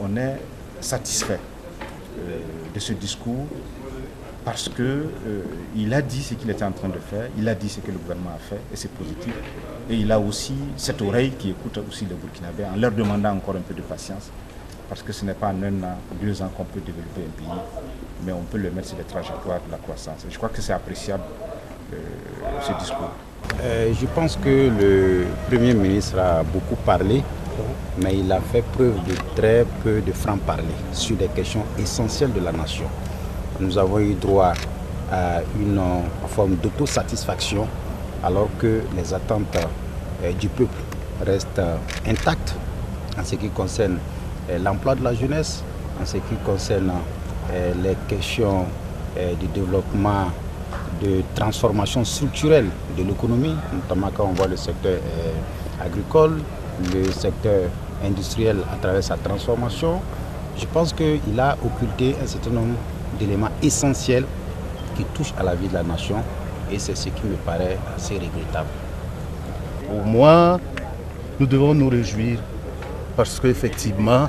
on est satisfait de ce discours parce qu'il a dit ce qu'il était en train de faire, il a dit ce que le gouvernement a fait et c'est positif. Et il a aussi cette oreille qui écoute aussi les Burkinabés en leur demandant encore un peu de patience parce que ce n'est pas en 1 an, 2 ans qu'on peut développer un pays, mais on peut le mettre sur les trajectoires de la croissance. Et je crois que c'est appréciable ce discours. Je pense que le Premier ministre a beaucoup parlé, mais il a fait preuve de très peu de franc-parler sur des questions essentielles de la nation. Nous avons eu droit à une forme d'autosatisfaction alors que les attentes du peuple restent intactes en ce qui concerne l'emploi de la jeunesse, en ce qui concerne les questions du développement, de transformation structurelle de l'économie, notamment quand on voit le secteur agricole, le secteur industriel à travers sa transformation. Je pense qu'il a occulté un certain nombre d'éléments essentiels qui touchent à la vie de la nation et c'est ce qui me paraît assez regrettable. Pour moi, nous devons nous réjouir parce qu'effectivement,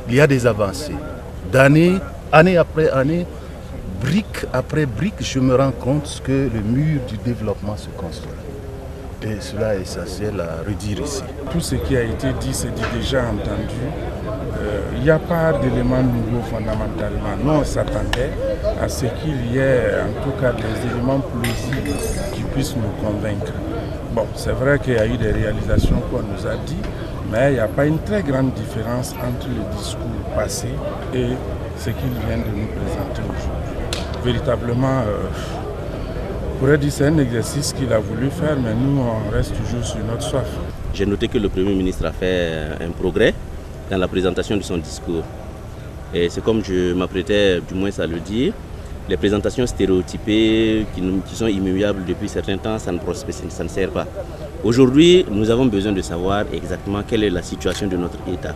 il y a des avancées. Année après année, brique après brique, je me rends compte que le mur du développement se construit. Et cela est essentiel à redire ici. Tout ce qui a été dit, c'est déjà entendu. Il n'y a pas d'éléments nouveaux fondamentalement. Nous, on s'attendait à ce qu'il y ait en tout cas des éléments plausibles qui puissent nous convaincre. Bon, c'est vrai qu'il y a eu des réalisations qu'on nous a dit, mais il n'y a pas une très grande différence entre le discours passé et ce qu'il vient de nous présenter aujourd'hui. Véritablement, on pourrait dire que c'est un exercice qu'il a voulu faire, mais nous, on reste toujours sur notre soif. J'ai noté que le Premier ministre a fait un progrès dans la présentation de son discours. Et c'est comme je m'apprêtais du moins à le dire, les présentations stéréotypées qui sont immuables depuis certains temps, ça ne sert pas. Aujourd'hui, nous avons besoin de savoir exactement quelle est la situation de notre État.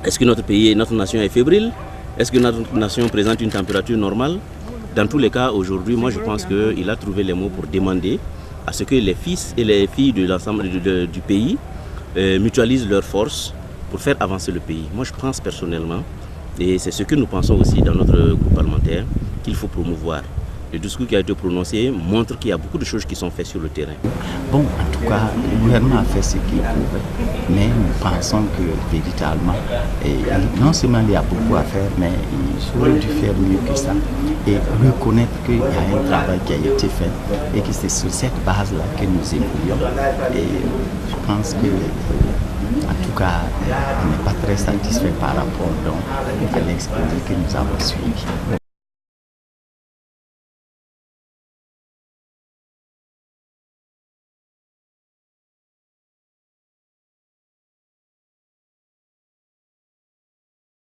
Est-ce que notre pays, notre nation est fébrile? Est-ce que notre nation présente une température normale? Dans tous les cas, aujourd'hui, moi je pense qu'il a trouvé les mots pour demander à ce que les fils et les filles de l'ensemble du pays mutualisent leurs forces pour faire avancer le pays. Moi je pense personnellement, et c'est ce que nous pensons aussi dans notre groupe parlementaire, qu'il faut promouvoir. Le discours qui a été prononcé montre qu'il y a beaucoup de choses qui sont faites sur le terrain. Bon, en tout cas, le gouvernement a fait ce qu'il pouvait, mais nous pensons que véritablement, non seulement il y a beaucoup à faire, mais il aurait dû faire mieux que ça. Et reconnaître qu'il y a un travail qui a été fait et que c'est sur cette base-là que nous évoluons. Et je pense que, en tout cas, on n'est pas très satisfait par rapport donc, à l'exposé que nous avons suivi.